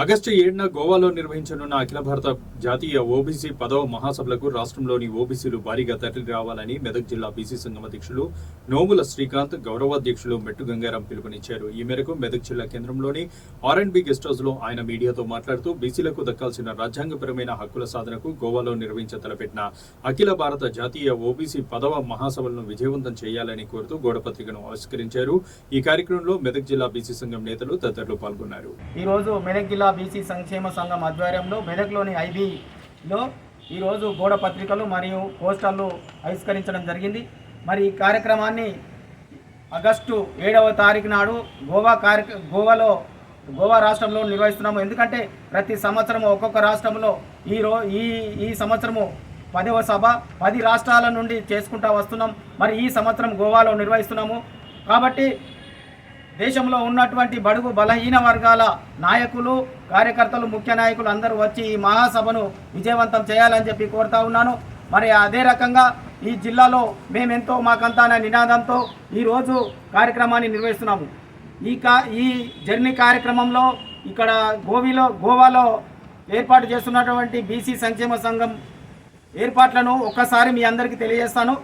August 7న గోవాలో నిర్వహించనున్న అఖిల భారత జాతీయ ఓబీసీ 10వ మహాసభలకు రాష్ట్రంలోని ఓబీసీలు భారీగా తరలి రావాలని మెదక్ జిల్లా బీసీ సంఘం అధ్యక్షులు నోముల శ్రీకాంత్, గౌరవాధ్యక్షులు మెట్టు గంగారాం పిలుపునిచ్చారు. ఈ మేరకు మెదక్ జిల్లా కేంద్రంలోని ఆర్ఎండ్బి గెస్ట్ హౌస్ లో ఆయన మీడియాతో మాట్లాడుతూ బీసీలకు దక్కాల్సిన రాజ్యాంగపరమైన హక్కుల సాధనకు గోవాలో నిర్వహించ తలపెట్టిన అఖిల భారత జాతీయ ఓబీసీ 10వ మహాసభలను విజయవంతం చేయాలని కోరుతూ గోడపత్రికను ఆవిష్కరించారు. ఈ కార్యక్రమంలో మెదక్ జిల్లా బీసీ సంఘం నేతలు తదితరులు పాల్గొన్నారు. బీసీ సంక్షేమ సంఘం ఆధ్వర్యంలో మెదక్లోని ఐబీలో ఈరోజు గోడ పత్రికలు మరియు పోస్టర్లు ఆవిష్కరించడం జరిగింది. మరి ఈ కార్యక్రమాన్ని ఆగస్టు 7వ తారీఖు నాడు గోవా రాష్ట్రంలో నిర్వహిస్తున్నాము. ఎందుకంటే ప్రతి సంవత్సరం ఒక్కొక్క రాష్ట్రంలో ఈ సంవత్సరము 10వ సభ 10 రాష్ట్రాల నుండి చేసుకుంటూ వస్తున్నాం. మరి ఈ సంవత్సరం గోవాలో నిర్వహిస్తున్నాము. కాబట్టి దేశంలో ఉన్నటువంటి బడుగు బలహీన వర్గాల నాయకులు, కార్యకర్తలు, ముఖ్య నాయకులు అందరూ వచ్చి ఈ మహాసభను విజయవంతం చేయాలని చెప్పి కోరుతా ఉన్నాను. మరి అదే రకంగా ఈ జిల్లాలో మేమెంతో మాకంతా అనే నినాదంతో ఈరోజు కార్యక్రమాన్ని నిర్వహిస్తున్నాము. ఈ జర్నీ కార్యక్రమంలో ఇక్కడ గోవాలో ఏర్పాటు చేస్తున్నటువంటి బీసీ సంక్షేమ సంఘం ఏర్పాట్లను ఒక్కసారి మీ అందరికీ తెలియజేస్తాను.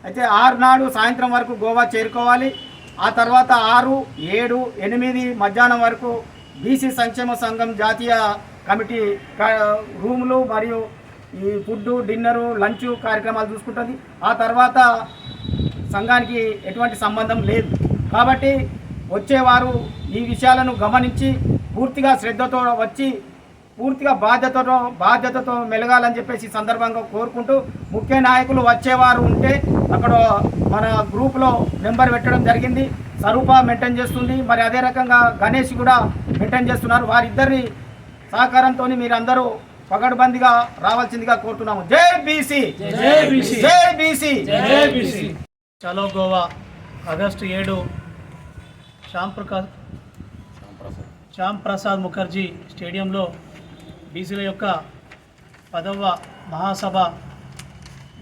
అయితే 6 నాడు సాయంత్రం వరకు గోవా చేరుకోవాలి. ఆ తర్వాత 6, 7, 8 మధ్యాహ్నం వరకు బీసీ సంక్షేమ సంఘం జాతీయ కమిటీ రూములు మరియు ఈ ఫుడ్, డిన్నరు, లంచ్ కార్యక్రమాలు చూసుకుంటుంది. ఆ తర్వాత సంఘానికి ఎటువంటి సంబంధం లేదు. కాబట్టి వచ్చేవారు ఈ విషయాలను గమనించి పూర్తిగా శ్రద్ధతో వచ్చి పూర్తిగా బాధ్యతతో మెలగాలని చెప్పేసి సందర్భంగా కోరుకుంటూ, ముఖ్య నాయకులు వచ్చేవారు ఉంటే అక్కడ మన గ్రూప్లో నెంబర్ పెట్టడం జరిగింది. స్వరూప మెయింటైన్ చేస్తుంది, మరి అదే రకంగా గణేష్ కూడా మెయింటైన్ చేస్తున్నారు. వారిద్దరి సహకారంతో మీరందరూ పగడ్బందీగా రావాల్సిందిగా కోరుతున్నాము. జై బీసీ, జై బీసీ, జై బీసీ, జై బీసీ. చలో గోవా ఆగస్టు 7 శ్యామ్ ప్రసాద్ ముఖర్జీ స్టేడియంలో బీసీల యొక్క 10వ మహాసభ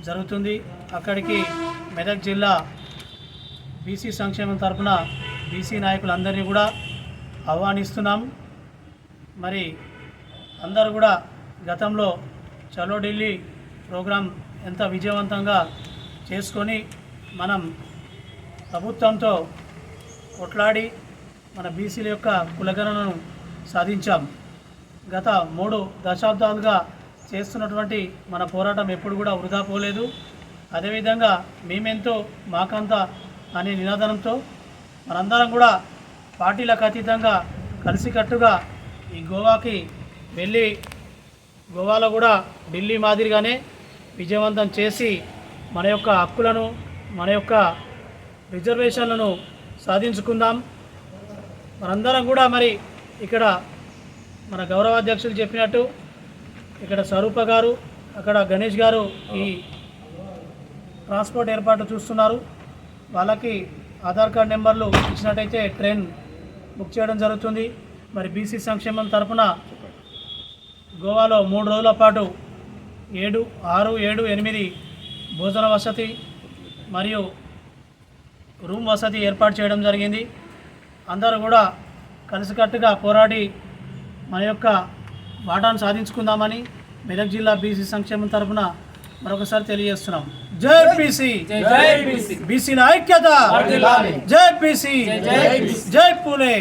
జరుగుతుంది. అక్కడికి మెదక్ జిల్లా బీసీ సంక్షేమం తరఫున బీసీ నాయకులందరినీ కూడా ఆహ్వానిస్తున్నాం. మరి అందరూ కూడా గతంలో చలో ఢిల్లీ ప్రోగ్రాం ఎంత విజయవంతంగా చేసుకొని మనం ప్రభుత్వంతో కొట్లాడి మన బీసీల యొక్క కులగణనను సాధించాం. గత 3 దశాబ్దాలుగా చేస్తున్నటువంటి మన పోరాటం ఎప్పుడు కూడా వృధా పోలేదు. అదేవిధంగా మేమెంతో మాకంతా అనే నినాదంతో మనందరం కూడా పార్టీలకు అతీతంగా కలిసికట్టుగా ఈ గోవాకి వెళ్ళి గోవాలో కూడా ఢిల్లీ మాదిరిగానే విజయవంతం చేసి మన యొక్క హక్కులను, మన యొక్క రిజర్వేషన్లను సాధించుకుందాం. మనందరం కూడా మరి ఇక్కడ మన గౌరవాధ్యక్షులు చెప్పినట్టు ఇక్కడ స్వరూప గారు, అక్కడ గణేష్ గారు ఈ ట్రాన్స్పోర్ట్ ఏర్పాటు చూస్తున్నారు. వాళ్ళకి ఆధార్ కార్డ్ నెంబర్లు ఇచ్చినట్టయితే ట్రైన్ బుక్ చేయడం జరుగుతుంది. మరి బీసీ సంక్షేమం తరఫున గోవాలో 3 రోజుల పాటు 6, 7, 8 భోజన వసతి మరియు రూమ్ వసతి ఏర్పాటు చేయడం జరిగింది. అందరూ కూడా కలిసికట్టుగా పోరాడి మన యొక్క వాటాను సాధించుకుందామని మెదక్ జిల్లా బీసీ సంక్షేమం తరఫున మరొకసారి తెలియజేస్తున్నాం. జై బీసీ, జై బీసీ, బీసీల ఐక్యత, జై బీసీ, జై పూలే.